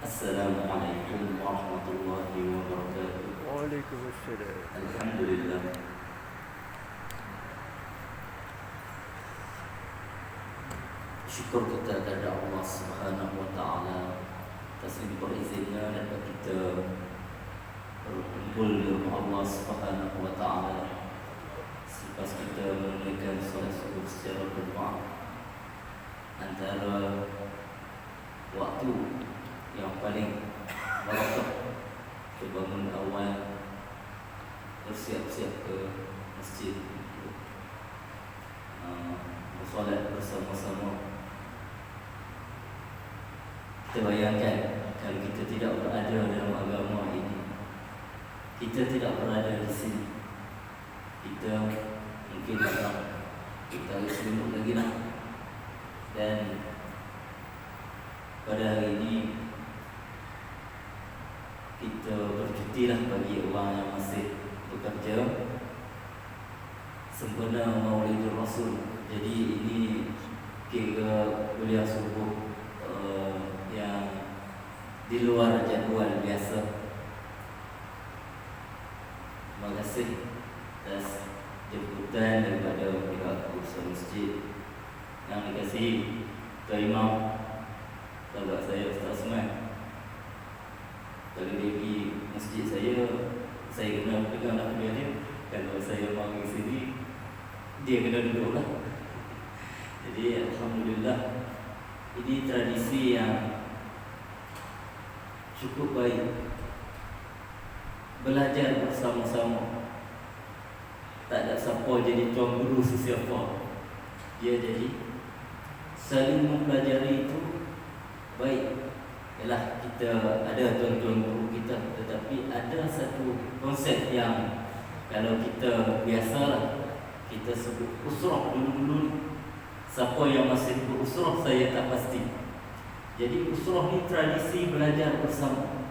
Assalamualaikum warahmatullahi wabarakatuh. Waalaikumsalam. Alhamdulillah. Syukur kita kepada Allah Subhanahu wa taala atas berizinnya dapat kita berkumpul di rumah Allah Subhanahu wa taala. Selepas kita menunaikan solat subuh secara berjamaah, antara waktu yang paling barakah kita bangun awal, bersiap-siap ke masjid, bersolat bersama-sama. Kita bayangkan kalau kita tidak berada dalam agama ini, kita tidak berada di sini, kita mungkin kita selimut lagi lah. Dan pada hari ini kita bercuti lah bagi orang yang masih bekerja sempena Maulidul Rasul. Jadi ini kira kuliah subuh yang di luar jadual biasa. Terima kasih atas jemputan daripada pihak urusan masjid yang dikasihi Tuan Imam, sahabat saya Ustaz Osman. Kalau dia pergi masjid saya kena pegang lah dia. Kalau saya pergi sini, dia kena duduk lah. Jadi Alhamdulillah, ini tradisi yang cukup baik. Belajar bersama-sama. Tak ada siapa jadi tuan guru sesiapa. Dia jadi saling mempelajari itu baik. Ialah kita ada tuan-tuan guru kita, tetapi ada satu konsep yang kalau kita biasalah kita sebut usrah dulu-dulu. Siapa yang masih berusrah saya tak pasti. Jadi usrah ni tradisi belajar bersama.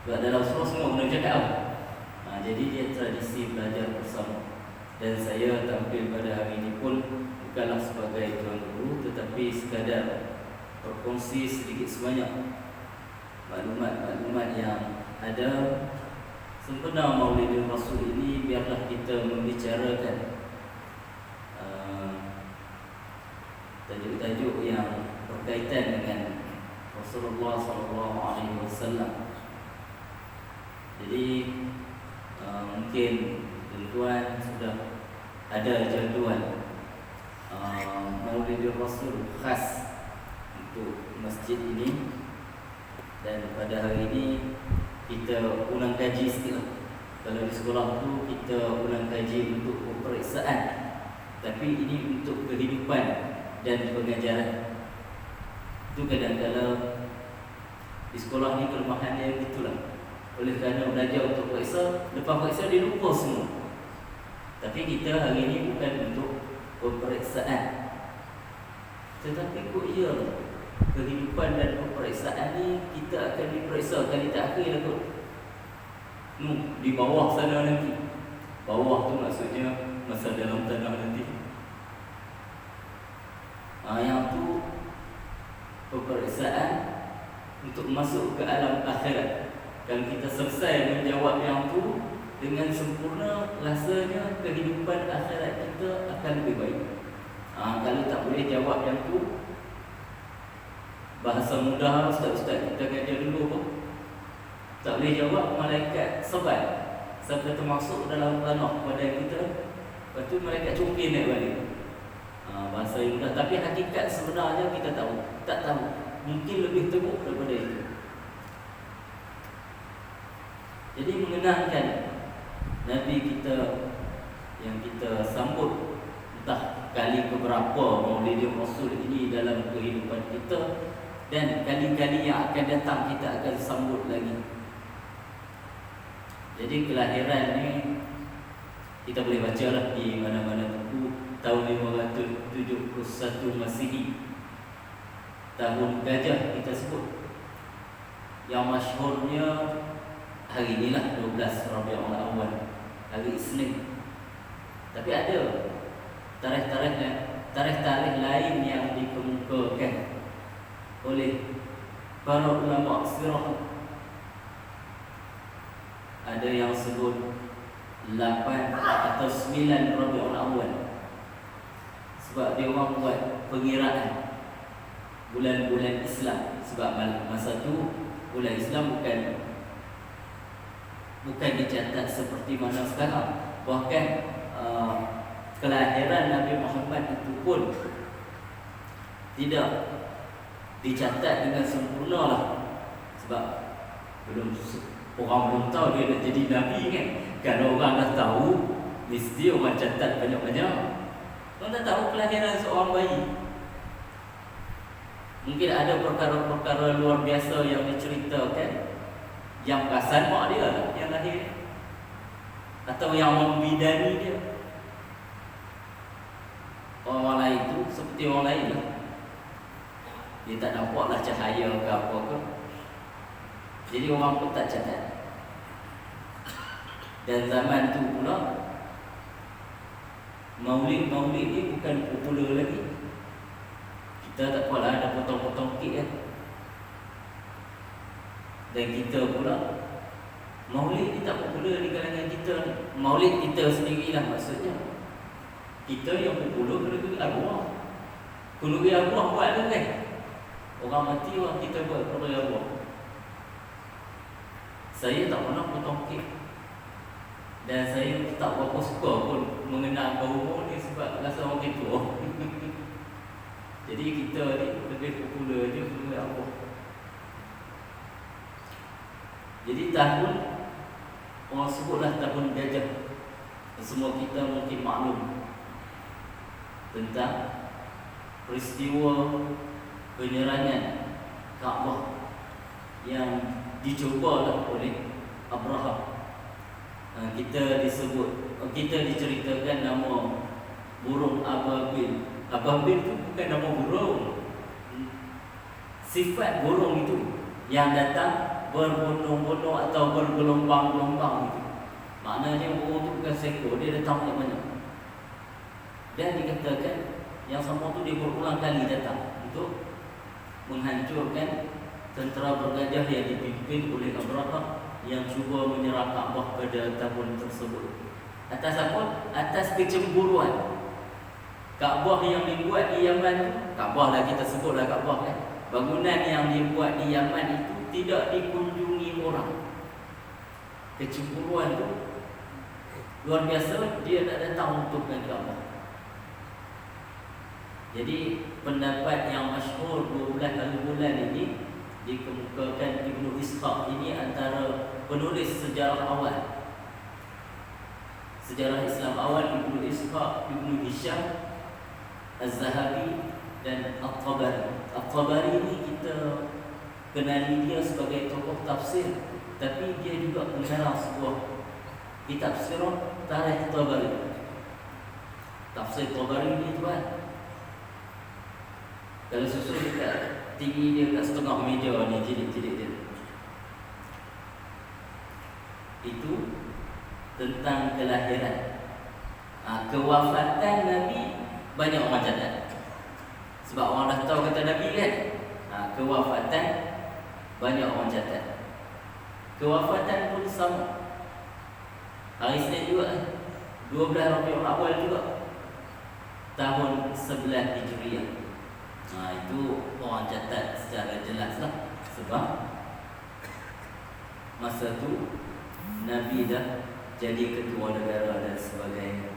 Sebab dalam usrah semua kena cakap. Jadi dia tradisi belajar bersama. Dan saya tampil pada hari ini pun bukanlah sebagai tuan guru, tetapi sekadar berkongsi sedikit sebanyak maklumat-maklumat yang ada sempena Maulidul Rasul ini. Biarlah kita membicarakan tajuk-tajuk yang berkaitan dengan Rasulullah SAW. Jadi mungkin tuan-tuan sudah ada jadual Maulidul Rasul khas untuk masjid ini. Dan pada hari ini kita ulang kaji sikit. Kalau di sekolah tu kita ulang kaji untuk peperiksaan, tapi ini untuk kehidupan dan pengajaran. Itu kadang-kadang di sekolah ni kelemahan dia gitulah. Oleh kerana belajar untuk periksa, lepas periksa dia lupa semua. Tapi kita hari ini bukan untuk peperiksaan, tetapi ya, kehidupan dan peperiksaan ni kita akan diperiksa kali terakhir lah kot. Di bawah sana nanti. Bawah tu maksudnya masa dalam tanah nanti. Yang tu peperiksaan untuk masuk ke alam akhirat. Kalau kita selesai menjawab yang tu dengan sempurna, rasanya kehidupan akhirat kita akan lebih baik. Kalau tak boleh jawab yang tu, bahasa mudah ustaz-ustaz kita kaji dulu pun tak boleh jawab, malaikat sebat sampai termasuk dalam tanah badan kita. Lepas tu malaikat cungkir naik balik. Bahasa yang mudah, tapi hakikat sebenarnya kita tak tahu. Mungkin lebih teruk daripada itu. Jadi mengenangkan Nabi kita yang kita sambut entah kali keberapa Maulidul Rasul ini dalam kehidupan kita, dan kali-kali yang akan datang kita akan sambut lagi. Jadi kelahiran ni kita boleh baca lah di mana-mana buku. Tahun 571 Masihi, tahun gajah kita sebut. Yang masyhurnya hari inilah 12 Rabiul Awal, hari Isnin. Tapi ada tarikh-tarikh lain yang dikemukakan oleh para ulama sirah ada yang sebut 8 atau 9 Rabiul Awal, sebab dia orang buat pengiraan bulan-bulan Islam. Sebab masa tu bulan Islam bukan dicatat seperti mana sekarang. Bahkan kelahiran Nabi Muhammad itu pun tidak dicatat dengan sempurna lah. Sebab orang belum tahu dia nak jadi Nabi kan. Kalau orang dah tahu, mesti orang catat banyak-banyak. Orang dah tahu kelahiran seorang bayi. Mungkin ada perkara-perkara luar biasa yang diceritakan, yang perasan mak dia lah yang lahir, atau yang membidani dia. Orang lain tu seperti orang lain lah. Dia tak nampak lah cahaya ke apa ke, jadi orang pun tak catat. Dan zaman tu pula Maulid ni bukan popular lagi. Kita tak apalah ada potong-potong kek kan. Dan kita pula Maulid ni tak popular di kalangan kita ni. Maulid kita sendirilah maksudnya. Kita yang popular kena arwah. Kena arwah buat tu kan. Orang mati orang kita buat kena arwah. Saya tak pernah potong kek. Dan saya tak berapa suka pun mengenal umur ni sebab rasa orang tua. Jadi kita ni lebih popular je kena arwah. Jadi tahun orang sebutlah tahun gajah. Semua kita mungkin maklum tentang peristiwa penyerangan Kaabah yang dicubalah oleh Abraha. Kita diceritakan nama burung ababil. Ababil itu bukan nama burung. Sifat burung itu yang datang berbondong-bondong atau bergelombang-gelombang itu. Maknanya burung itu bukan seekor, dia datang banyak-banyak. Dan dikatakan yang sama itu dia berulang kali datang untuk menghancurkan tentera bergajah yang dipimpin oleh Abraha yang cuba menyerang Kaabah pada tahun tersebut. Atas apa? Atas kecemburuan. Kaabah yang dibuat di Yaman, Kaabah lah kita sebutlah Kaabah kan. Bangunan yang dibuat di Yaman itu tidak dikunjungi orang. Kecemburuan tu luar biasa, dia tak datang untuk Kaabah. Jadi pendapat yang masyhur 12 bulan ini dikemukakan Ibnu Ishaq. Ini antara penulis sejarah awal, sejarah Islam awal, Ibnu Ishaq, Ibnu Hisham, Az-Zahabi dan At-Tabari. At-Tabari ini kita kenali dia sebagai tokoh tafsir, tapi dia juga mengarang sebuah kitab sirah, Tarikh Tabari. Tafsir Tabari ni tuan, kalau susun dekat tinggi dia kat setengah meja ni, jilid-jilid dia. Itu tentang kelahiran. Kewafatan Nabi banyak orang catat. Sebab orang dah tahu kata Nabi kan. Kewafatan banyak orang catat. Kewafatan pun sama. Hari Isnin juga 12 Rabiul Awal juga, tahun 11 Hijriah. Itu orang catat secara jelas lah. Sebab masa tu Nabi dah jadi ketua negara dan sebagainya.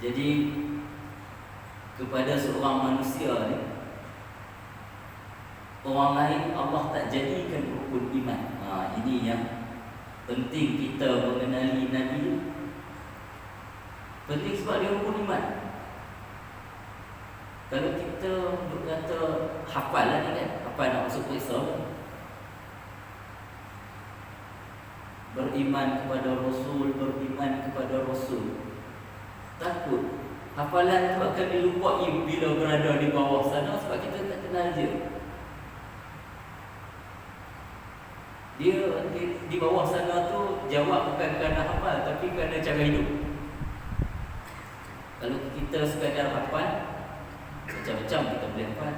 Jadi kepada seorang manusia ni, orang lain Allah tak jadikan rukun iman. Ini yang penting kita mengenali Nabi. Penting sebab dia rukun iman. Kalau kita kata hafal lah ni kan, hafal nak masuk Islam, beriman kepada Rasul, beriman kepada Rasul, takut hafalan tu akan dilupai bila berada di bawah sana sebab kita tak kenal dia. Dia di bawah sana tu jawab bukan kerana hafal, tapi kerana cara hidup. Kalau kita sekadar hafal, macam-macam kita boleh hafal.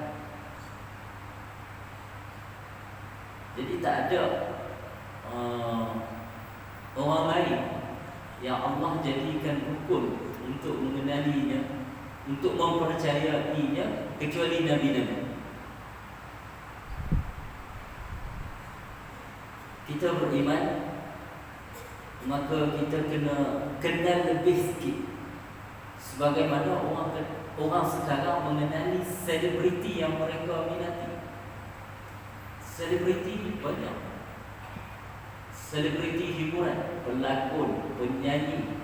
Jadi tak ada orang lain yang Allah jadikan rukun untuk mengenalinya, untuk mempercayainya, kecuali Nabi-Nabi. Kita beriman, maka kita kena kenal lebih sikit. Sebagaimana orang sekarang mengenali selebriti yang mereka minati. Selebriti banyak. Selebriti hiburan, pelakon, penyanyi.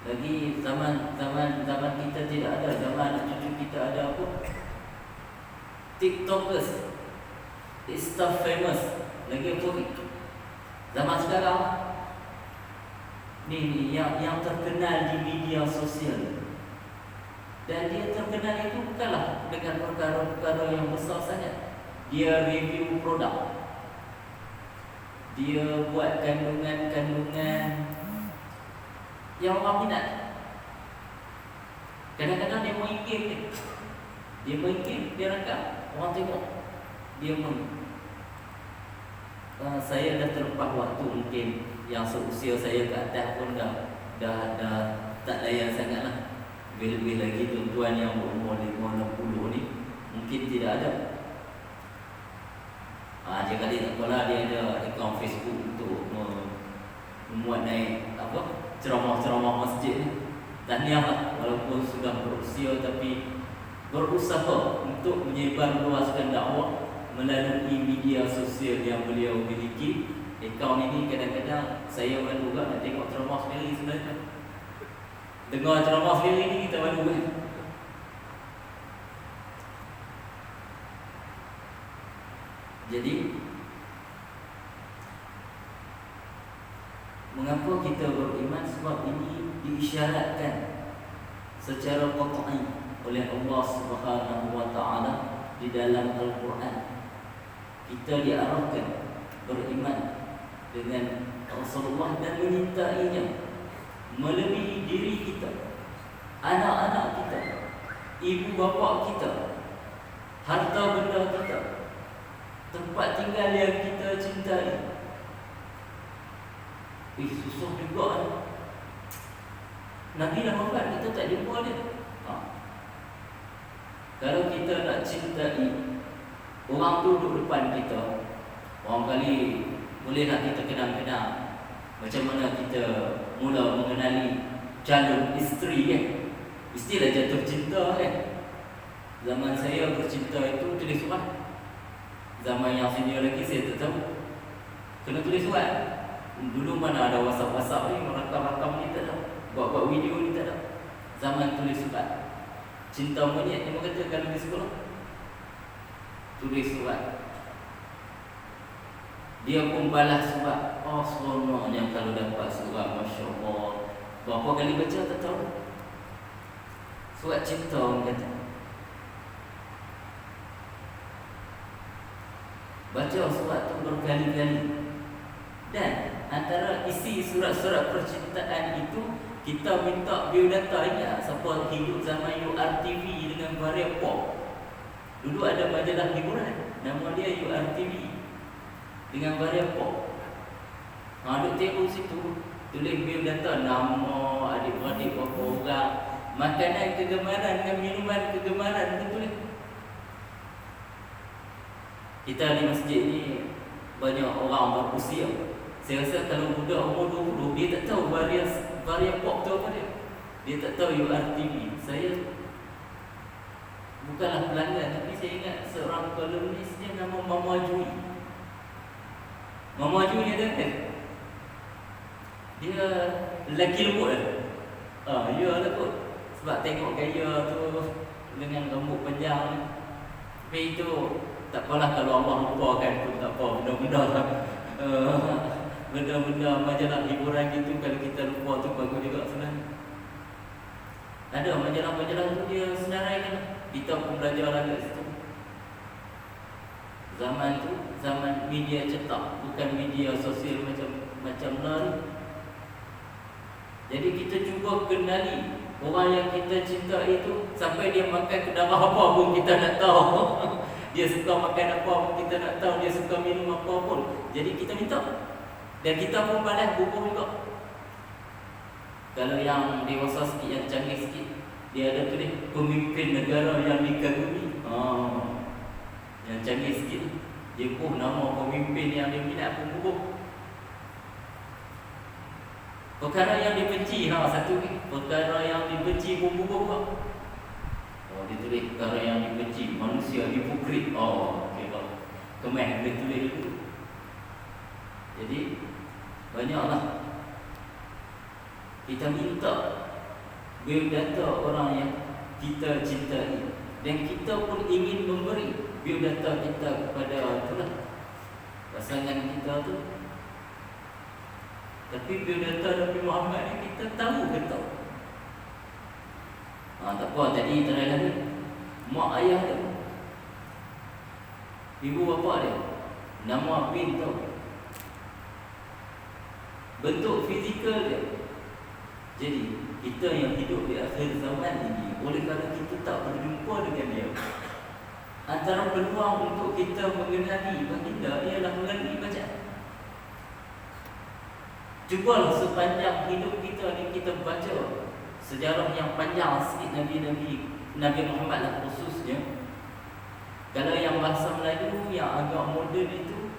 Lagi zaman kita tidak ada, zaman anak cucu kita ada apa? TikTokers, Insta famous. Lagi apa? Zaman sekarang ni yang terkenal di media sosial. Dan dia terkenal itu bukanlah dengan perkara-perkara yang besar sangat. Dia review produk, dia buat kandungan-kandungan yang orang minat. Kadang-kadang dia mengikir, dia rakam, orang tengok, dia saya dah terlepas waktu mungkin yang seusia saya ke atas pun dah tak layan sangat lah. Lebih lagi tuan-tuan yang berumur 50-60 ni mungkin tidak ada. Dia kali tak apalah, dia ada akaun Facebook untuk memuat naik ceramah-ceramah masjid ni. Tahniah lah, walaupun sudah berusia tapi berusaha untuk menyebar luaskan dakwah melalui media sosial yang beliau miliki. Akaun ini kadang-kadang saya malu juga nak tengok ceramah sendiri sebenarnya. Dengar ceramah sendiri ni kita malu kan. Jadi mengapa kita beriman? Sebab ini diisyaratkan secara qat'i oleh Allah Subhanahu wa taala di dalam Al-Quran. Kita diarahkan beriman dengan Rasulullah dan menyintainya melebihi diri kita, anak-anak kita, ibu bapa kita, harta benda kita, tempat tinggal yang kita cintai. Susah juga ni. Nabi dah wafat, kita tak jumpa dia. Kalau kita nak cintai orang tu duduk depan kita, orang kali boleh nak kita kenal-kenal macam mana kita mula mengenali calon isteri kan. Mestilah jatuh cinta kan. Zaman saya bercinta itu tulis surat. Zaman yang senior lagi saya tak tahu, kena tulis surat. Dulu mana ada WhatsApp ni, merakam-rakam ni tak ada, buat-buat video ni tak ada. Zaman tulis surat. Cinta monyet ni kata kalau di sekolah, tulis surat. Dia pun balas surat. Oh seronoknya kalau dapat surat, Masya Allah. Berapa kali baca tak tahu. Surat cinta orang kata. Baca surat tu berkali-kali. Dan antara isi surat-surat percintaan itu, kita minta biodata. Ingat siapa hidup zaman URTV dengan Varia Pop? Dulu ada majalah hiburan, nama dia URTV dengan Varia Pop. Duk tengok situ, tulis biodata, nama, adik-beradik berapa orang, makanan kegemaran dengan minuman kegemaran, dia tulis. Kita di masjid ni banyak orang berusia. Saya rasa kalau budak umur 20, dia tak tahu Varia Pop tu apa dia. Dia tak tahu URTV. Saya bukanlah pelanggan, tapi saya ingat seorang kolumnis dia nama Mama Jui. Mama Jui ada kan? Dia lelaki lembut lah. Ya lah kot. Sebab tengok gaya tu dengan rambut panjang ni. Tapi itu tak apalah, kalau Allah lupakan pun tak apa. Benda-benda benda-benda majalah hiburan gitu, kalau kita lupa tu bagus juga sebenarnya. Ada majalah-majalah tu dia senaraikan. Kita pun belajar lagi kat situ. Zaman tu zaman media cetak, bukan media sosial macam lari. Jadi kita cuba kenali Orang yang kita cinta itu sampai dia makan ke darah apa pun kita nak tahu. Dia suka makan apa pun kita nak tahu. Dia suka minum apa pun. Jadi kita minta. Dan kita pun balas bubuh juga. Kalau yang dewasa sikit, yang canggih sikit, dia ada tulis pemimpin negara yang dikagumi. Yang canggih sikit, dia pun nama pemimpin yang dia minat pun bubuh. Perkara yang dibenci, satu ni. Perkara yang dibenci pun bubuh. Dia tulis perkara yang dibenci, manusia hipokrit. Okay, Kemeh dia tulis dulu. Jadi banyaklah kita minta biodata orang yang kita cintai, dan kita pun ingin memberi biodata kita kepada itulah pasangan kita tu. Tapi biodata Nabi Muhammad ni kita tahu ke tak? Tak apa, tadi terakhir ni mak ayah dia, ibu bapa dia, nama bin tu, bentuk fizikal dia. Jadi kita yang hidup di akhir zaman ini, oleh kerana kita tak berjumpa dengan dia, antara peluang untuk kita mengenali baginda ialah melalui bacaan. Cubalah sepanjang hidup kita ni kita baca sejarah yang panjang sikit Nabi Muhammad lah khususnya. Kalau yang bahasa Melayu yang agak moden itu,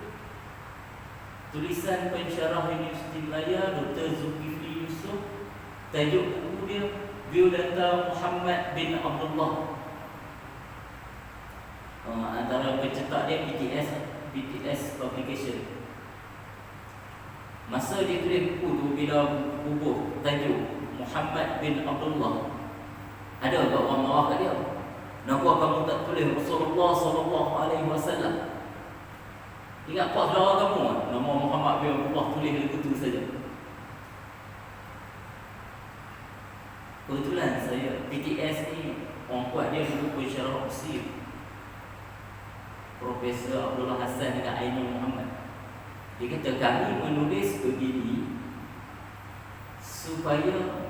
tulisan pensyarah Universiti Melaya Dr. Zulkifli Yusof, tajuk buku dia Biodata Muhammad bin Abdullah. Antara pencetak dia BTS Publication. Masa dia tulis buku tu, bila bubuh tajuk Muhammad bin Abdullah, ada tak orang marah kat dia? Kenapa kamu tak tulis Rasulullah SAW? Ingat pak saudara kamu nama Muhammad bin Abdullah, tulis lagu tu saja. Kebetulan saya BTS ni, orang kuat dia dulu pensyarah Mesir, Profesor Abdullah Hassan dengan Ainul Muhammad. Dia kata kami menulis begini supaya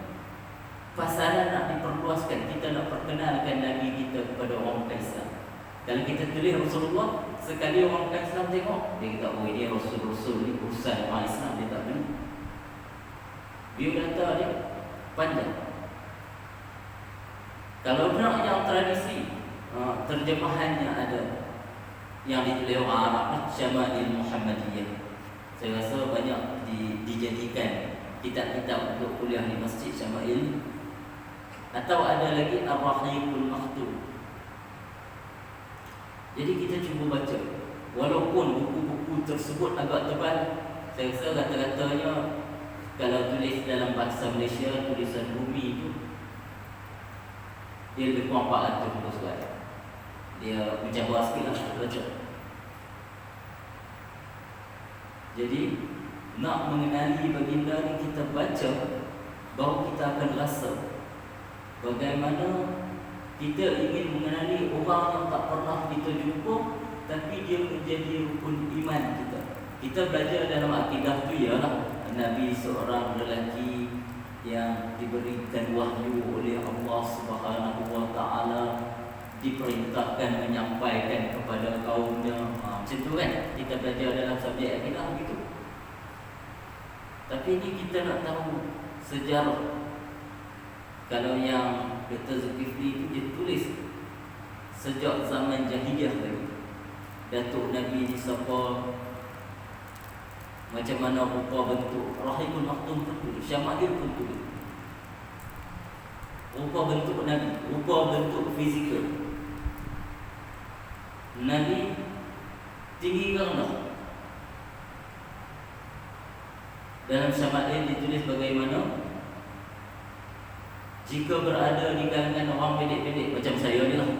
pasaran nak diperluaskan, kita nak perkenalkan Nabi kita kepada orang Islam. Kalau kita tulis Rasulullah, sekali orang Islam tengok, dia kata dia Rasul-Rasul ni urusan orang Islam, dia tak beli. Biodata dia panjang. Kalau nak yang tradisi, terjemahannya ada yang ditulis orang Arab, Syama'il Muhammadiyah. Saya rasa banyak dijadikan kitab-kitab untuk kuliah di Masjid Syama'il. Atau ada lagi Ar-Rahiqul Makhtub. Jadi kita cuba baca. Walaupun buku-buku tersebut agak tebal, saya rasa kata-katanya kalau tulis dalam bahasa Malaysia, tulisan Rumi itu, dia lebih kurang 400 surat. Dia mencabar sikit lah baca. Jadi nak mengenali baginda ni, kita baca, baru kita akan rasa bagaimana kita ingin mengenali orang yang tak pernah kita jumpa, tapi dia menjadi rukun iman kita. Kita belajar dalam akidah tu ialah Nabi seorang lelaki yang diberikan wahyu oleh Allah Subhanahu wa taala, diperintahkan menyampaikan kepada kaumnya. Macam tu kan kita belajar dalam subjek akidah gitu. Tapi ini kita nak tahu sejarah. Kalau yang Dr. Zulkifli itu dia tulis sejak zaman jahiliyah lagi. Datuk Nabi ni siapa, macam mana rupa bentuk, Rahimul Maktum pun tulis, Syama'il pun tulis. Rupa bentuk Nabi, rupa bentuk fizikal Nabi, tinggi ke rendah. Dalam Syama'il ditulis bagaimana jika berada di kalangan orang pendek-pendek macam saya ni lah,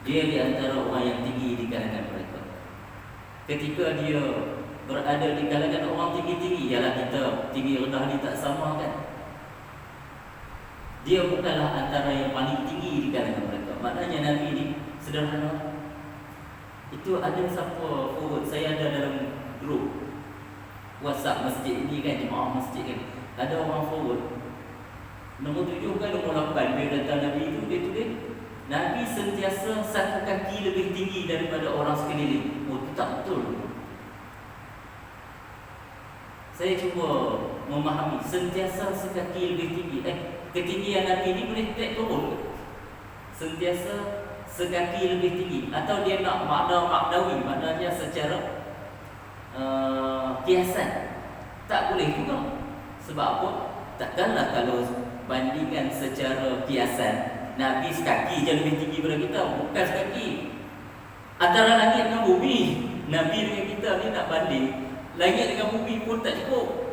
dia di antara orang yang tinggi di kalangan mereka. Ketika dia berada di kalangan orang tinggi-tinggi, ialah kita tinggi rendah ni tak sama kan. Dia bukanlah antara yang paling tinggi di kalangan mereka. Maknanya Nabi ni sederhana. Itu ada siapa forward, saya ada dalam grup WhatsApp masjid ni kan, jemaah masjid kan, ada orang forward Nombor 7 kan nombor 8 dia datang Nabi itu, dia tulis Nabi sentiasa satu kaki lebih tinggi daripada orang sekeliling. Oh, itu tak betul. Saya cuba memahami sentiasa sekaki lebih tinggi. Ketinggian Nabi ini boleh naik turun. Sentiasa sekaki lebih tinggi. Atau dia nak makna maknawi, maknanya secara kiasan. Tak boleh juga. Sebab apa? Takkanlah kalau bandingkan secara kiasan, Nabi sekaki je lebih tinggi daripada kita. Bukan sekaki. Antara langit dengan bumi, Nabi dengan kita ni nak banding. Langit dengan bumi pun tak cukup.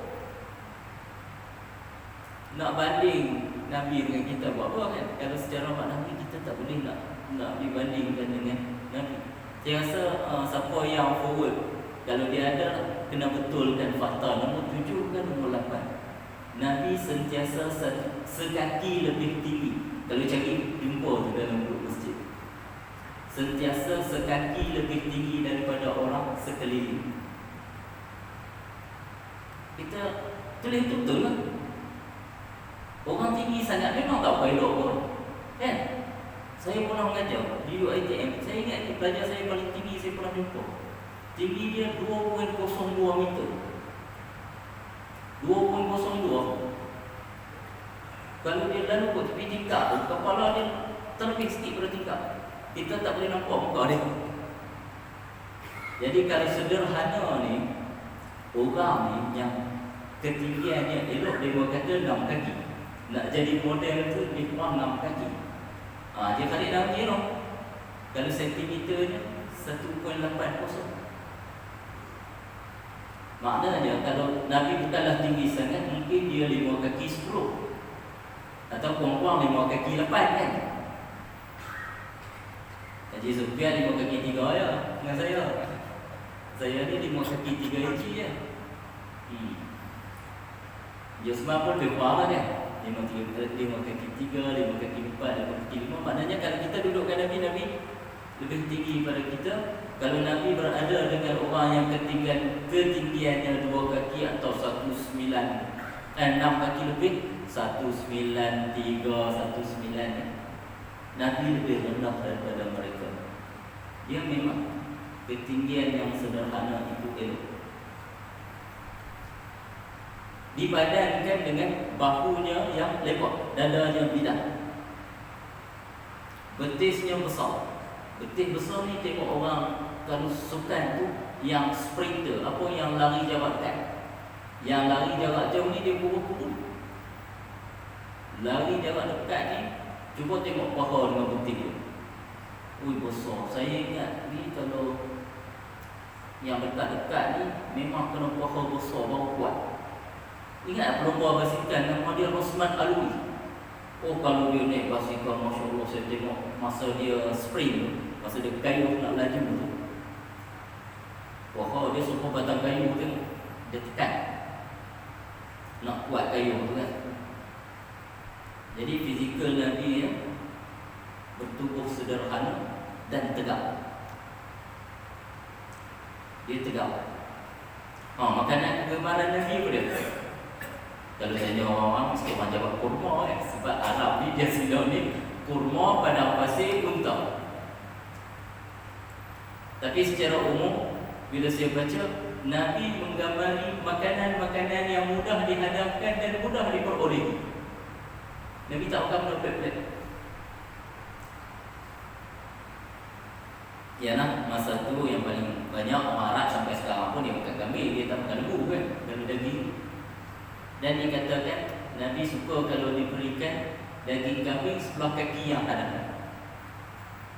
Nak banding Nabi dengan kita buat apa kan? Kalau secara maknawi kita tak boleh nak dibandingkan dengan Nabi. Saya rasa siapa yang forward, kalau dia ada, kena betulkan fakta nombor 7 kan nombor 8. Nabi sentiasa sekaki lebih tinggi. Kalau cari jumpa tu dalam grup masjid, sentiasa sekaki lebih tinggi daripada orang sekeliling. Kita tulis betul lah. Orang tinggi sangat memang tak apa elok pun, kan? Saya pernah mengajar di UiTM. Saya ingat ni pelajar saya paling tinggi saya pernah jumpa. Tinggi dia 2.02 meter. 2.02. Kalau dia lalu ke tepi tingkap tu, kepala dia terlebih sikit pada tingkap. Kita tak boleh nampak muka dia. Jadi kalau sederhana ni, orang ni yang ketinggiannya elok, dia kata 6 kaki. Nak jadi model tu lebih kurang 6 kaki. Dia balik dalam dia no. Kalau sentimeternya 1.80. Maknanya kalau Nabi bukanlah tinggi sangat, mungkin dia 5 kaki 10. Atau kurang-kurang 5 kaki 8 kan. Haji Sufyan 5 kaki 3 ya dengan saya. Saya ni 5 kaki 3 inci je. Yusma pun lebih kurang kan. 5 kaki 3, 5 kaki 4, 5 kaki 5. Maknanya kalau kita dudukkan Nabi lebih tinggi pada kita. Kalau Nabi berada dengan orang yang ketinggiannya 2 kaki atau 6 kaki lebih, 193, 19, Nabi lebih rendah daripada mereka. Dia memang ketinggian yang sederhana itu elok. Dipadankan dengan bahunya yang lebar, dadanya bidah, betisnya besar. Betis besar ni tengok orang kalau sukan tu yang sprinter, apa yang lari jarak dekat. Yang lari jarak jauh ni dia kurus-kurus. Lari jarak dekat ni, cuba tengok paha dengan betis dia. Ui, besar. Saya ingat ni kalau yang dekat-dekat ni memang kena paha besar baru kuat. Ingat pelumba basikal nama dia Rosman Alwi. Oh, kalau dia naik basikal, Masya Allah, saya tengok masa dia sprint, masa dia kayu nak laju tu, wah, dia suruh batang kayu tu, dia tekan nak kuat kayu tu kan. Jadi fizikal Nabi ya, bertubuh sederhana dan tegak. Dia tegak. Makanan kegemaran Nabi apa dia? Kalau saya jawab orang mesti orang jawab kurma kan. Sebab Arab ni dia sinonim kurma, padang pasir, unta. Tapi secara umum bila saya baca, Nabi menggambari makanan-makanan yang mudah dihadapkan dan mudah diperolehi. Nabi tak makan benda pelik-pelik. Yalah, masa tu yang paling banyak orang Arab sampai sekarang pun dia makan kambing, dia tak makan lembu kan, dan daging. Dan dikatakan Nabi suka kalau diberikan daging kambing sebelah kaki yang kanan.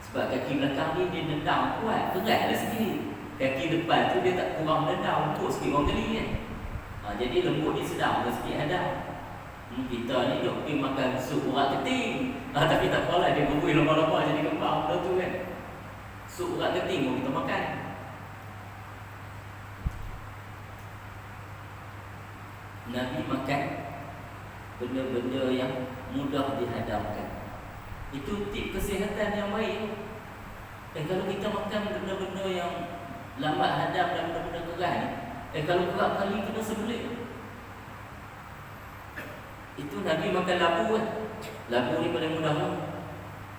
Sebab kaki belakang ni dia dendam kuat, berat lah sikit. Kaki depan tu dia tak kurang dendam, untuk sikit orang geli kan. Jadi lembut ni sedap lah sikit hadap. Kita ni duk pergi makan sup urat keting. Tapi tak apalah, dia berbuih lama-lama jadi kembang benda tu kan. Sup urat keting pun kita makan. Nabi makan benda-benda yang mudah dihadamkan. Itu tip kesihatan yang baik. Dan kalau kita makan benda-benda yang lambat hadam dan benda-benda keras ni, kalau kerap kali kena sebelit. Itu Nabi makan labu kan. Labu ni paling mudah kan.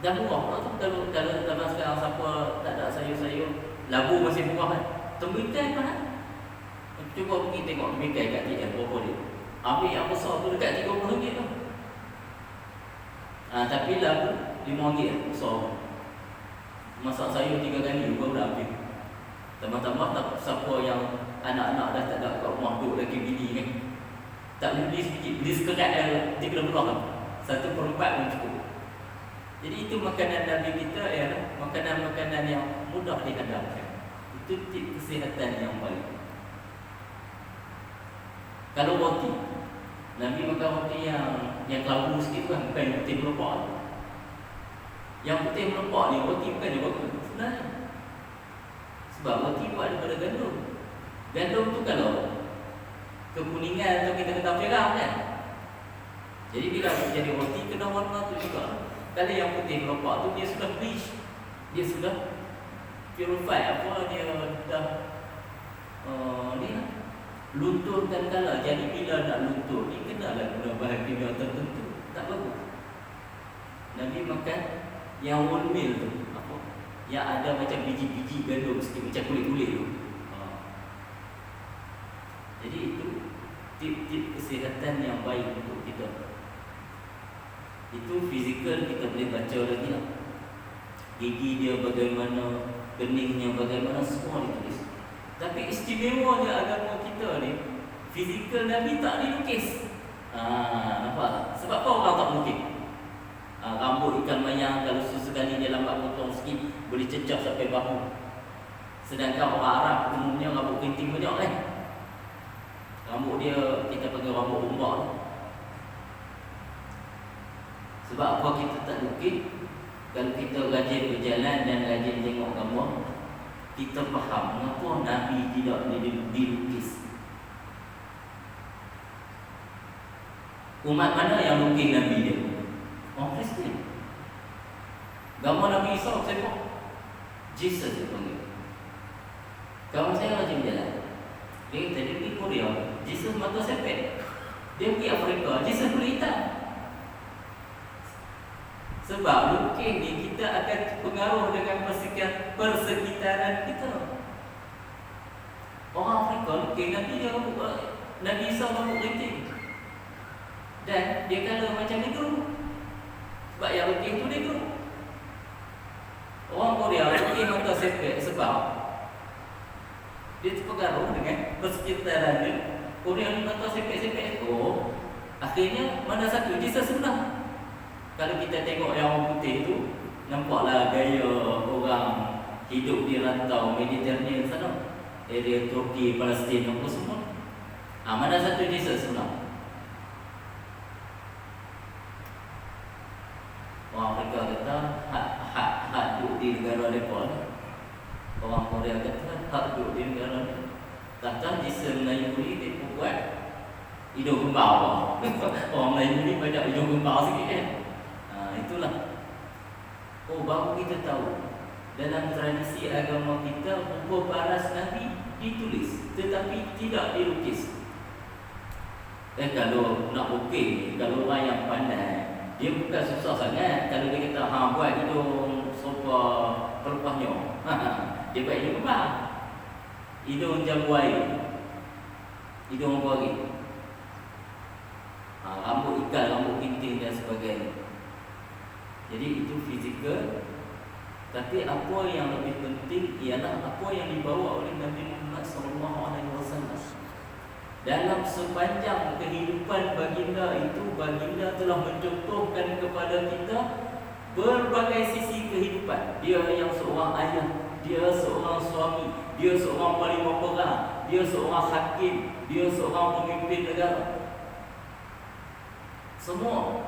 Dah murah pula tu. Kalau sekarang siapa tak ada sayur-sayur, labu masih murah kan. Tembikai kan. Cuba pergi tengok tembikai kat TM berapa dia. Ambil yang besar tu dekat RM30 tu. Tapi labu RM5 besar. Masak sayur 3 kali baru dah habis. Tambah-tambah tak siapa yang anak-anak dah tak ada kat rumah duduk lagi bini kan. Tak boleh beli sedikit, beli sekerat RM30 kan. 1/4 pun cukup. Jadi itu makanan Nabi kita ialah makanan-makanan yang mudah dihadapkan. Itu tip kesihatan yang baik. Kalau roti, Nabi makan roti yang kelabu sikit kan, bukan yang putih melepak. Yang putih melepak ni roti bukan yang bagus sebenarnya. Sebab roti buat daripada gandum. Gandum tu kalau kekuningan atau kita kata merah kan. Jadi bila jadi roti kena warna tu juga. Kalau yang putih melepak tu dia sudah bleach, dia sudah purify, dia dah ni lah, lunturkan kala. Jadi bila nak luntur ni kenalah guna bahan kimia tertentu. Tak bagus. Nabi makan yang wholemeal tu, yang ada macam biji-biji gandum sikit, macam kulit-kulit tu. Jadi itu tip-tip kesihatan yang baik untuk kita. Itu fizikal kita boleh baca lagi lah. Gigi dia bagaimana, beningnya bagaimana, semua ditulis. Tapi istimewanya agama kita ni, fizikal Nabi tak dilukis. Nampak? Sebab apa orang tak melukis? Rambut ikan mayang kalau sesekali dia lambat potong sikit, boleh cecah sampai bahu. Sedangkan orang Arab umumnya rambut keriting banyak kan. Rambut dia kita panggil rambut umbak. Sebab apa kita tak lukis? Kalau kita rajin berjalan dan rajin tengok gambar, kita faham mengapa Nabi tidak dilukis. Umat mana yang lukis Nabi dia? Orang Kristian. Gambar Nabi Isa siapa? Jesus dia panggil. Kawan saya rajin berjalan. Dia kata dia pergi Korea, Jesus mata sepet. Dia pergi Afrika, Jesus kulit hitam. Sebab lukis ni kita akan pengaruh dengan persekitaran kita. Orang Afrika lukis Nabi Isa rambut keriting. Dan dia kala macam negro. Sebab yang lukis tu negro. Orang Korea lukis mata sepet sebab dia terpengaruh dengan persekitaran dia. Korea ni mata sepet-sepet. Akhirnya mana satu Jesus sebenar. Kalau kita tengok yang orang putih tu, nampaklah gaya orang hidup di rantau Mediterranean sana, area Turki, Palestin, apa semua. Mana satu Jesus sebenar? Orang Afrika kata hak duduk di negara mereka. Orang Korea kata hak duduk di negara mereka. Kata Jesus Melayu ni dia buat hidung kembang. Orang Melayu ni banyak hidung kembang sikit kan. Itulah. Baru kita tahu dalam tradisi agama kita buku baras Nabi ditulis tetapi tidak dilukis. Kalau nak lukis, kalau orang yang pandai, dia bukan susah sangat. Kalau dia kata buat hidung sopa pelepahnya, dia buat hidung kembang, hidung jambu air, hidung apa lagi, rambut ikan, rambut kinting dan sebagainya. Jadi itu fizikal. Tapi apa yang lebih penting ialah apa yang dibawa oleh Nabi Muhammad SAW. Dalam sepanjang kehidupan baginda itu, baginda telah mencontohkan kepada kita berbagai sisi kehidupan. Dia yang seorang ayah, dia seorang suami, dia seorang panglima perang, dia seorang hakim, dia seorang pemimpin negara. Semua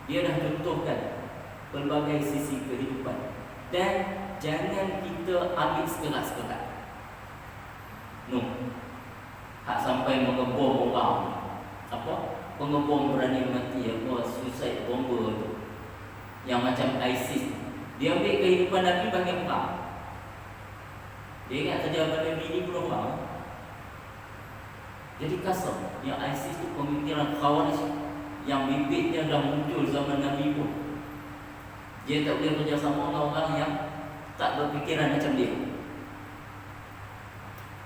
dia dah contohkan pelbagai sisi kehidupan. Dan jangan kita ambil sekerat-sekerat. Hak sampai mengebom orang. Pengebom berani mati, suicide bomber tu. Yang macam ISIS. Dia ambil kehidupan Nabi bagi perang. Dia ingat saja pada bini puluh orang. Jadi kasar. Yang ISIS tu pemikiran Khawarij. yang bibitnya dah muncul zaman Nabi pun. Dia tak boleh bekerjasama dengan orang yang tak berfikiran macam dia.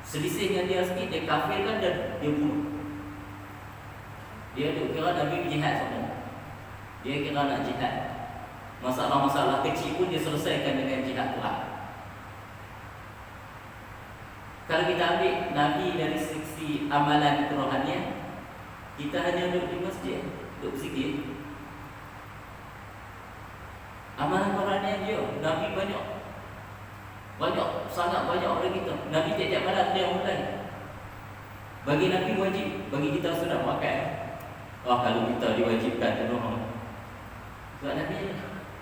Selisih dengan dia sikit, dia kafirkan dan dia bunuh. Dia kira Nabi jihad sama. Dia kira nak jihad. Masalah-masalah kecil pun dia selesaikan dengan jihad Tuhan. Kalau kita ambil Nabi dari sisi amalan kerohanian, kita hanya duduk di masjid, duduk berzikir. Amalan kerohanian dia, Nabi banyak, sangat banyak orang kita. Nabi tiap-tiap malam dia mulai. Bagi Nabi wajib, bagi kita sudah pakai. Kalau kita diwajibkan tenang. Sebab Nabi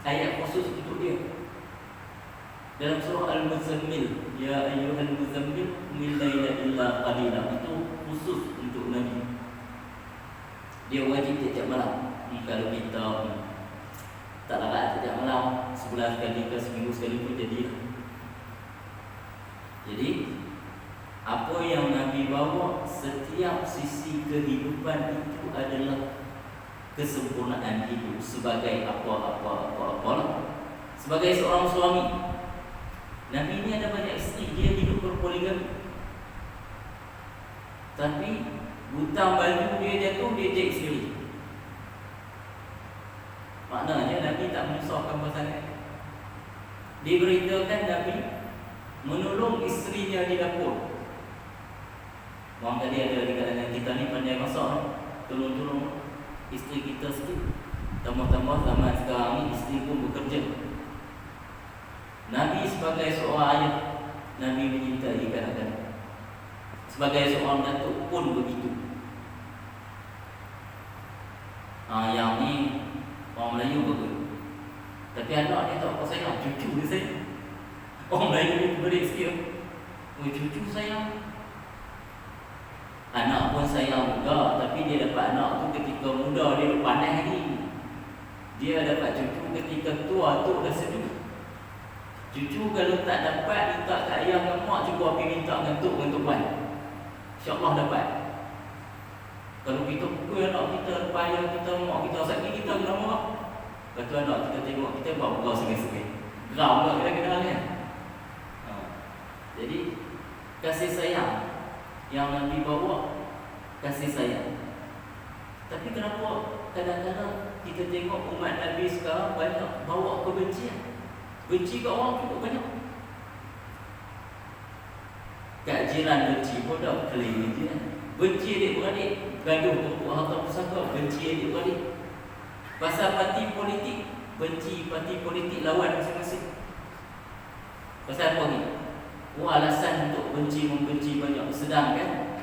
ayat khusus untuk dia. Dalam surah Al-Muzammil, ya ayyuhal muzammil qum laila illa qalila, itu khusus untuk Nabi. Dia wajib tiap malam. Kalau kita tak larat tiap malam, sebulan sekali ke seminggu sekali pun jadi. Jadi apa yang Nabi bawa, setiap sisi kehidupan itu adalah kesempurnaan hidup sebagai apa. Sebagai seorang suami, Nabi ini ada banyak isteri, dia hidup berpoligami. Tapi butang baju dia jatuh, dia jahit sendiri. Maknanya Nabi tak menyusahkan pasangan. Diberitakan Nabi menolong isterinya di dapur. Orang tadi ada di kalangan kita ni pandai masak, tolong-tolong isteri kita sikit. Tambah-tambah zaman sekarang ni isteri pun bekerja. Nabi sebagai seorang ayah, Nabi menyintai kanak-kanak. Sebagai seorang datuk pun begitu. Yang ni orang Melayu betul. Tapi anak dia tak apa sayang, cucu dia sayang. Orang Melayu ni berik sikit. Oh, cucu sayang. Anak pun sayang juga, tapi dia dapat anak tu ketika muda, dia pandai lagi. Dia dapat cucu ketika tua tu dah sejuk. Cucu kalau tak dapat, minta kat ayah dan mak, cuba pergi minta dengan tuan. InsyaAllah dapat. Kalau kita pukul anak kita, lepas ayah kita, mak kita sakit, kita kena marah. Lepas tu anak kita tengok, kita buat berau sengai-sengai. Geram pula kadang-kadang kan. Jadi kasih sayang yang Nabi bawa, kasih sayang. Tapi kenapa kadang-kadang kita tengok umat Nabi sekarang banyak bawa kebencian? Benci kat orang cukup banyak. Kat jiran benci pun dah keliling jiran. Benci adik-beradik, gaduh untuk harta pusaka, benci adik-beradik. Pasal parti politik, benci parti politik lawan masing-masing. Pasal apa ni? Alasan untuk benci-membenci banyak. Sedangkan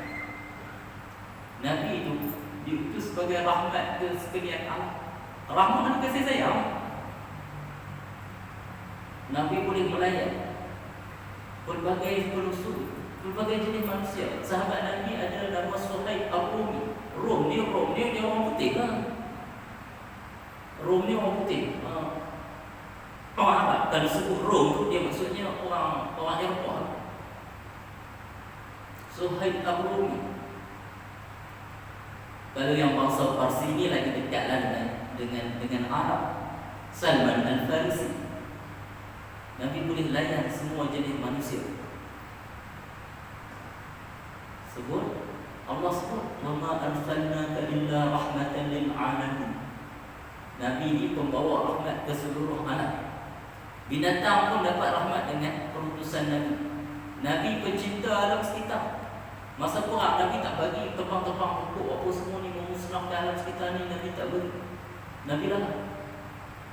Nabi itu diutus sebagai rahmat ke sekalian alam. Rahmat ni kasih sayang. Nabi boleh melayan pelbagai pelusur, pelbagai jenis manusia. Sahabat Nabi ada nama Suhaib Ar-Rumi. Rom ni dia orang putih kan? Rom ni orang putih. Orang Arab. Kalau sebut Rom tu dia maksudnya orang Eropah. Suhaib Ar-Rumi. Kalau yang bangsa Parsi ni lagi dekatlah dengan Arab. Salman Al-Farisi. Nabi boleh layan semua jenis manusia. Allah sebut, "Wa ma arsalnaka illa rahmatan lil alamin." Nabi ini pembawa rahmat ke seluruh alam. Binatang pun dapat rahmat dengan perutusan Nabi. Nabi pencinta alam sekitar. Masa perang Nabi tak bagi tebang-tebang pokok apa semua ni memusnahkan alam sekitar ni, Nabi tak beri. Nabi lah.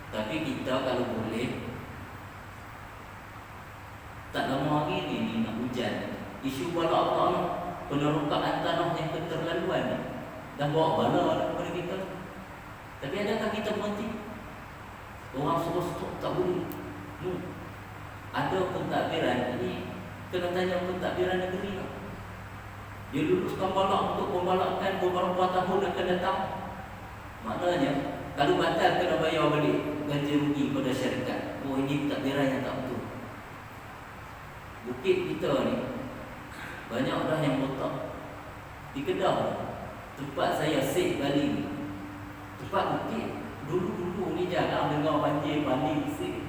Tapi kita kalau boleh, tak lama lagi ni nak hujan. Isu bala Allah ni, penerokaan tanah yang keterlaluan ni, dah bawa bala kepada kita. Tapi adakah kita berhenti? Orang suruh stop, tak boleh. Ada pentadbiran ini, kena tanya pentadbiran negeri lah. Dia luluskan balak untuk membalakkan beberapa tahun akan datang. Maknanya kalau batal kena bayar balik ganti rugi pada syarikat. Oh, ini pentadbiran yang tak betul. Bukit kita ni banyak dah yang botak. Di Kedah, tempat saya Syed Bali, Cepat bukti. Dulu ni jarang dengar banjir paling sikit.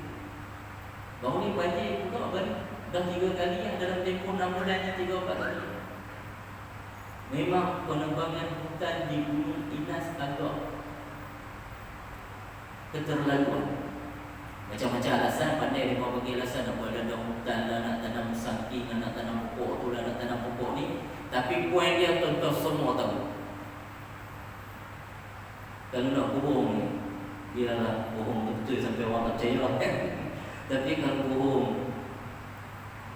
Baru ni banjir pula kan dah 3 kali yang dalam tempoh 6 bulan yang 3-4 kali. Memang penebangan hutan di Gunung Inas agak keterlaluan. Macam-macam alasan, pandai mereka bagi alasan nak buat ladang hutan lah, nak tanam saking, nak tanam pokok tu lah, nak tanam pokok ni. Tapi poin dia tuan-tuan semua tahu. Kalau nak bohong ni, biarlah bohong betul sampai orang tak percaya lah kan. Tapi kalau bohong,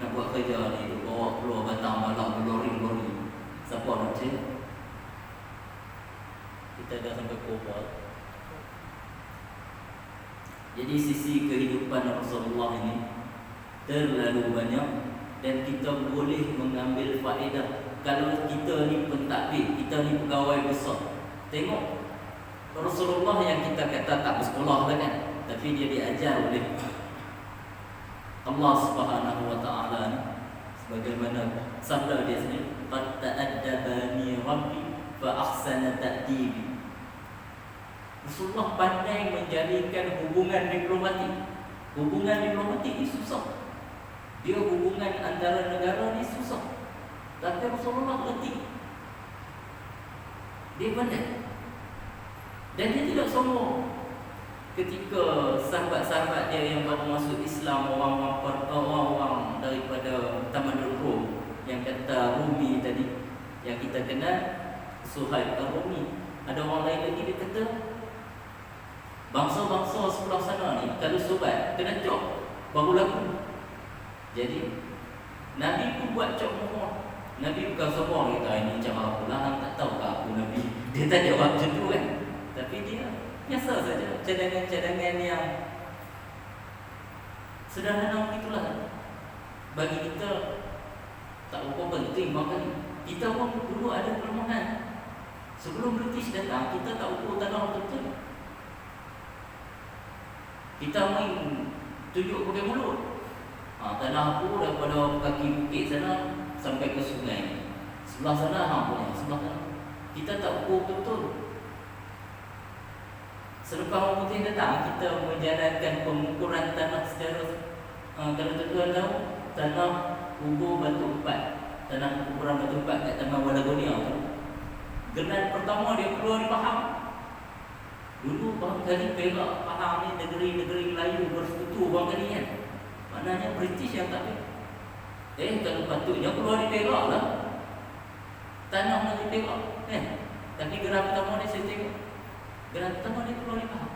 nak buat kerja ni, tu bawa keluar batang malam, berlori-lori, siapa nak percaya? Kita dah sampai kubur. Jadi sisi kehidupan Rasulullah ini terlalu banyak dan kita boleh mengambil faedah. Kalau kita ni pentadbir, kita ni pegawai besar, tengok Rasulullah yang kita kata tak bersekolah lah kan, tapi dia diajar oleh Allah Subhanahu wa taala ni, sebagaimana sabda dia sendiri, qad ta'addabani rabbi fa ahsana ta'dibi. Rasulullah pandai menjalinkan hubungan diplomatik. Hubungan diplomatik ni susah. Dia hubungan antara negara ni susah. Tapi Rasulullah letih. Dia pandai. Dan dia tidak sombong. Ketika sahabat-sahabat dia yang baru masuk Islam, orang-orang daripada tamadun Rom, yang kata Rumi tadi, yang kita kenal Suhaib Ar-Rumi. Ada orang lain lagi dia kata bangsa-bangsa sebelah sana ni kalau sobat kena cok baru laku. Jadi Nabi pun buat cok mohon. Nabi bukan sombong kita ini cara aku lah, tak tahu ke aku Nabi. Dia tak jawab macam tu kan. Tapi dia biasa saja cadangan-cadangan yang sederhana begitulah. Bagi kita tak apa penting, makanya kita pun dulu ada kelemahan. Sebelum British datang, kita tak ukur tanah betul. Kita main tunjuk pakai mulut. Tanah aku daripada kaki bukit sana sampai ke sungai. Sebelah sana punya, sebelah sana. Kita tak ukur betul. Selepas orang putih datang, kita menjalankan pengukuran tanah secara kalau tuan-tuan tahu, tanah kubur batu empat, tanah ukuran batu empat kat Taman Walagonia tu. Genan pertama dia keluar di Pahang. Dulu barangkali Perak, Pahang ni negeri-negeri Melayu bersekutu barangkali kan. Maknanya British yang tak ada. Kalau patutnya keluar di Perak lah. Tanah lagi Perak Tapi gerak pertama ni saya tengok, gerak pertama dia keluar di Pahang.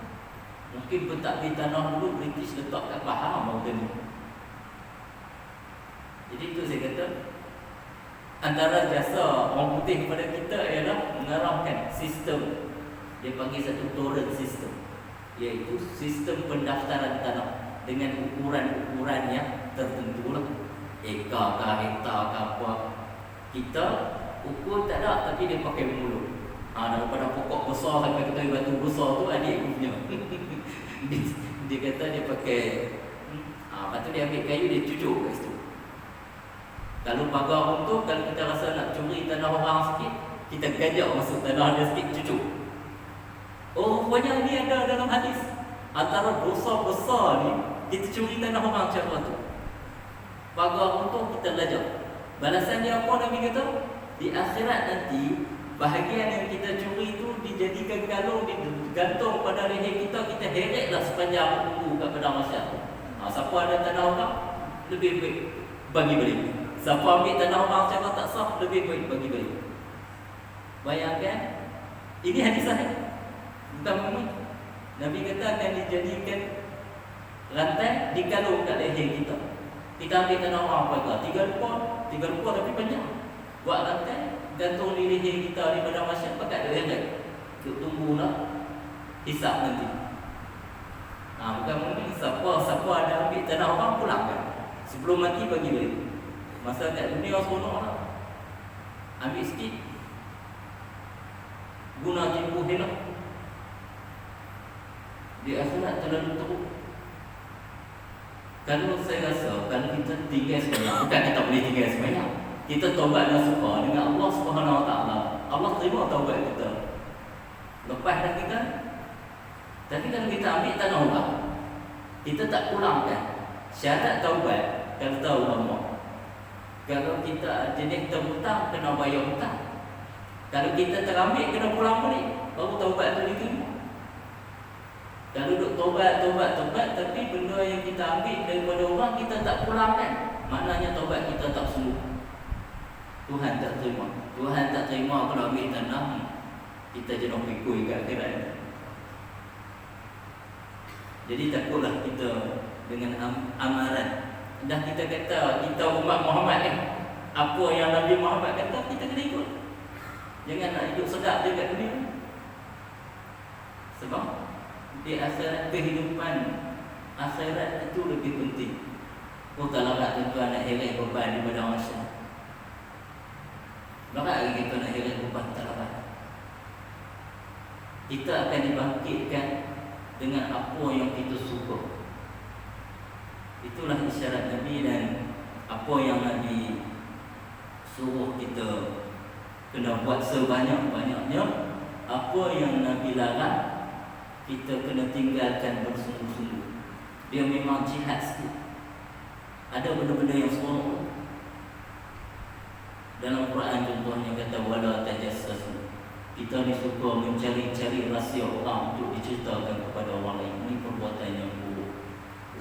Mungkin pentadbir tanah dulu British letak kat Pahang mungkin. Jadi itu saya kata, antara jasa orang putih kepada kita ialah mengarahkan sistem. Dia panggil satu torrent system, iaitu sistem pendaftaran tanah dengan ukuran-ukuran yang tertentu lah. Ekar ke hektar ke apa. Kita ukur tak ada, tapi dia pakai mulut. Daripada pokok besar sampai ke batu besar tu adik punya. dia kata dia pakai lepas tu dia ambil kayu, dia cucuk kat situ. Kalau pagar untuk, kalau kita rasa nak curi tanah orang sikit, kita gajak masuk tanah dia sikit, cucuk. Rupanya ni ada dalam hadis. Antara dosa besar ni, kita curi tanah orang macam tu. Pagar untuk kita belajar. Balasan dia apa Nabi kata? Di akhirat nanti, bahagian yang kita curi tu dijadikan kalung, digantung pada leher kita, kita heretlah sepanjang umur kat padang mahsyar. Siapa ada tanah orang, lebih baik bagi balik. Siapa ambil tanah orang cara tak sah, lebih baik bagi balik. Bayangkan, ini hadis sahih. Bukan mumi. Nabi kata akan dijadikan rantai dikalung kat leher kita. Kita ambil tanah orang pagar 3 rupa tapi panjang. Buat rantai gantung di leher kita di padang mahsyar, pakai dia heret. Untuk tunggulah hisap nanti. Bukan mumi. Siapa ada ambil tanah orang pulangkan. Sebelum mati bagi balik. Masa kat dunia seronok lah. Ambil sikit, guna jempuh elok. Di akhirat terlalu teruk. Kalau saya rasa, kalau kita tinggal semayang, bukan kita boleh tinggal semayang, kita taubat dan suka dengan Allah Subhanahu Wa Taala, Allah terima taubat kita. Lepas dah kita Tapi kalau kita ambil tanah orang, kita tak pulangkan. Syarat taubat, kalau tahu ulama, kalau kita jenis terhutang, kena bayar hutang. Kalau kita terambil, kena pulang balik, baru taubat tu diterima. Kalau duk taubat, tapi benda yang kita ambil daripada orang, kita tak pulangkan, maknanya taubat kita tak sungguh. Tuhan tak terima. Tuhan tak terima kalau ambil tanah, kita jenuh pikul kat akhirat. Jadi takutlah kita dengan amaran. Dah kita kata kita umat Muhammad ni, apa yang Nabi Muhammad kata kita kena ikut. Jangan nak hidup sedap je kat dunia. Sebab di akhirat, kehidupan akhirat itu lebih penting. Oh, kalau nak tuan nak heret beban daripada orang Islam, maka lagi kita nak heret beban tak larat. Kita akan dibangkitkan dengan apa yang kita suka. Itulah isyarat Nabi, dan apa yang Nabi suruh kita kena buat sebanyak-banyaknya. Apa yang Nabi larang, kita kena tinggalkan bersungguh-sungguh. Dia memang jihad sikit. Ada benda-benda yang seronok. Dalam Quran contohnya kata wala tajassasu. Kita ni suka mencari-cari rahsia orang untuk diceritakan kepada orang lain. Ini perbuatan yang buruk.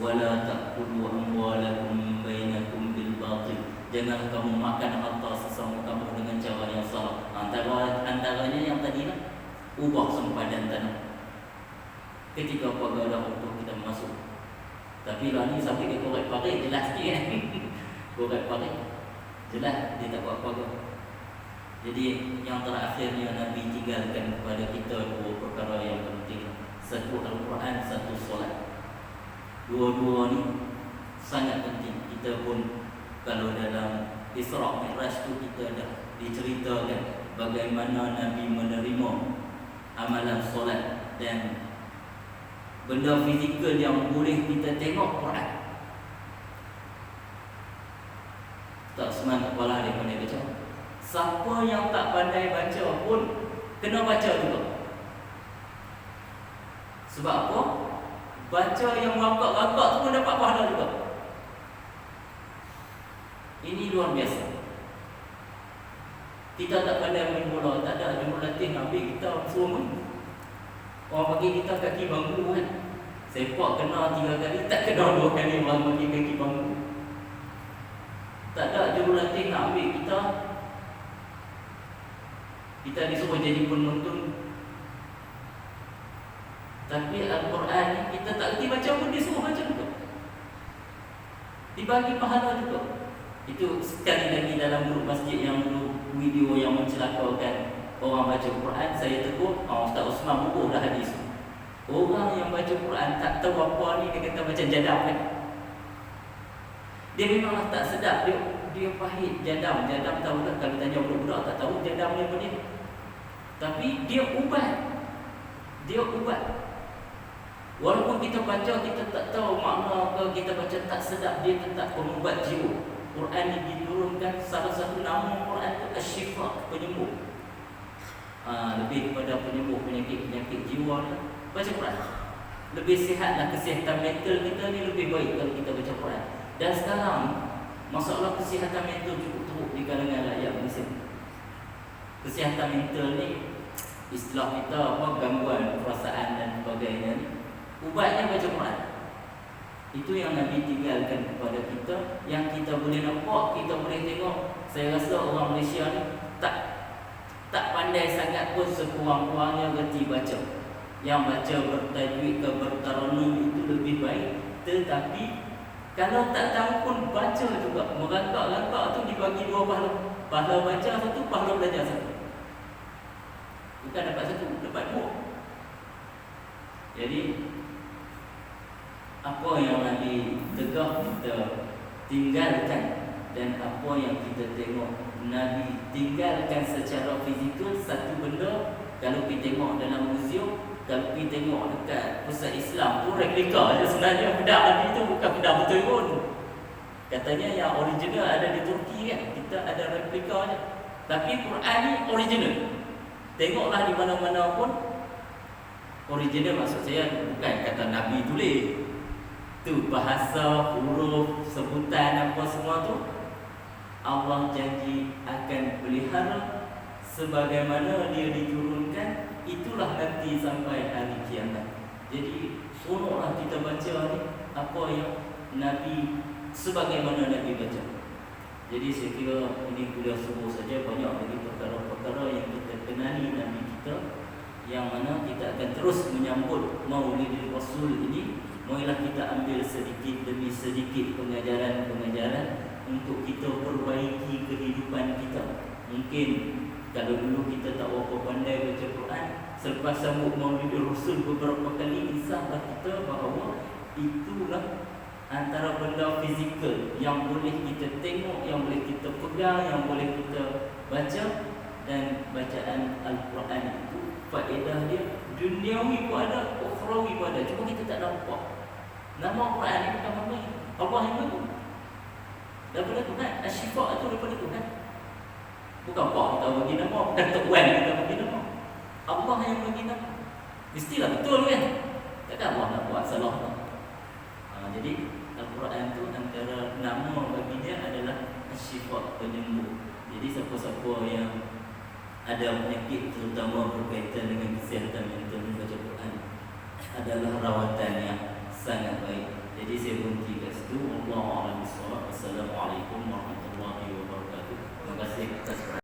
Wala taqulu amwalakum bainakum bil batil. Jangan kamu makan harta sesama kamu dengan cara yang salah. Antaranya yang tadi lah, ubah sempadan tanah ketika pagar untuk kita masuk. Tapi lah ni sampai ke korek parik, jelas sikit kan. Korek parik jelas dia tak buat pagar. Jadi yang terakhirnya Nabi tinggalkan kepada kita dua perkara yang penting. Satu Al-Quran, satu solat. Dua-dua ni sangat penting. Kita pun kalau dalam Isra' Mi'raj tu kita dah diceritakan bagaimana Nabi menerima amalan solat dan benda fizikal yang boleh kita tengok, Quran. Tak semua kepala dia pandai baca. Siapa yang tak pandai baca pun kena baca juga. Sebab apa? Baca yang rangkak-rangkak tu pun dapat pahala juga. Ini luar biasa. Kita tak pandai main bola, tak ada jurulatih ambil kita suruh main. Orang bagi kita kaki bangku kan. Sepak kena 3 kali, tak kena 2 kali orang bagi kaki bangku. Tak ada jurulatih nak ambil kita. Kita disuruh jadi penonton. Tapi Al-Quran ni kita tak kerti baca pun disuruh baca juga. Dibagi pahala juga. Itu sekali lagi dalam grup masjid yang dulu video yang mencelakakan orang baca Quran, saya tegur, Ustaz Osman bubuh dah hadis. Orang yang baca Quran tak tahu apa ni, dia kata macam jadam kan. Dia memanglah tak sedap, dia pahit jadam. Jadam tahu tak, kalau tanya budak-budak tak tahu jadam ni apa dia. Tapi dia ubat. Dia ubat. Walaupun kita baca kita tak tahu makna ke, kita baca tak sedap, dia tetap pengubat jiwa. Quran ni diturunkan, salah satu nama Quran tu Asy-Syifa, penyembuh. Lebih kepada penyembuh penyakit jiwa ni, baca Quran. Lebih sihatlah kesihatan mental kita ni, lebih baik kalau kita baca Quran. Dan sekarang masalah kesihatan mental cukup teruk di kalangan rakyat Malaysia. Kesihatan mental ni istilah kita apa, gangguan perasaan dan sebagainya ni. Ubatnya baca Quran. Itu yang Nabi tinggalkan kepada kita, yang kita boleh nampak, kita boleh tengok. Saya rasa orang Malaysia ni tak pandai sangat pun, sekurang-kurangnya reti baca. Yang baca bertajwid ke bertaranum itu lebih baik. Tetapi kalau tak tahu pun baca juga. Merangkak-rangkak tu dibagi 2 pahala. Pahala baca satu, pahala belajar satu. Bukan dapat satu, dapat 2. Jadi apa yang Nabi tegak kita tinggalkan, dan apa yang kita tengok Nabi tinggalkan secara fizikal. Satu benda, kalau kita tengok dalam museum, kalau kita tengok dekat pusat Islam tu, replika je sebenarnya. Pedang Nabi tu bukan pedang betul pun. Katanya yang original ada di Turki kan, kita ada replika je. Tapi Quran ni original. Tengoklah di mana-mana pun Original maksud saya bukan kata Nabi tulis. Tu bahasa, huruf, sebutan apa semua tu Allah janji akan pelihara sebagaimana dia diturunkan, itulah nanti sampai hari kiamat. Jadi seronoklah kita baca ni apa yang Nabi, sebagaimana Nabi baca. Jadi saya kira ini kuliah subuh saja, banyak lagi perkara-perkara yang kita kenali Nabi kita, yang mana kita akan terus menyambut Maulid Rasul ini. Marilah kita ambil sedikit demi sedikit pengajaran-pengajaran untuk kita perbaiki kehidupan kita. Mungkin kalau dulu kita tak berapa pandai baca Quran, selepas sambut Maulid Rasul beberapa kali, insyaAllah kita bahawa itulah antara benda fizikal yang boleh kita tengok, yang boleh kita pegang, yang boleh kita baca. Dan bacaan Al-Quran itu faedah dia duniawi pun ada, ukhrawi pun ada. Cuma kita tak nampak. Nama Quran ni bukan nama Allah yang bagi. Daripada Tuhan. Asyifa itu daripada Tuhan. Bukan apa kita bagi nama, bukan Tuhan kita bagi nama. Allah yang bagi nama. Mestilah betul kan? Takkan Allah nak buat salah. Jadi Al-Quran tu antara nama bagi dia adalah Asyifa, penyembuh. Jadi siapa-siapa yang ada penyakit terutama berkaitan dengan kesihatan mental membaca Quran adalah rawatan yang sangat baik. Jadi saya berhenti kat situ. Wassalamualaikum warahmatullahi wabarakatuh. Terima kasih atas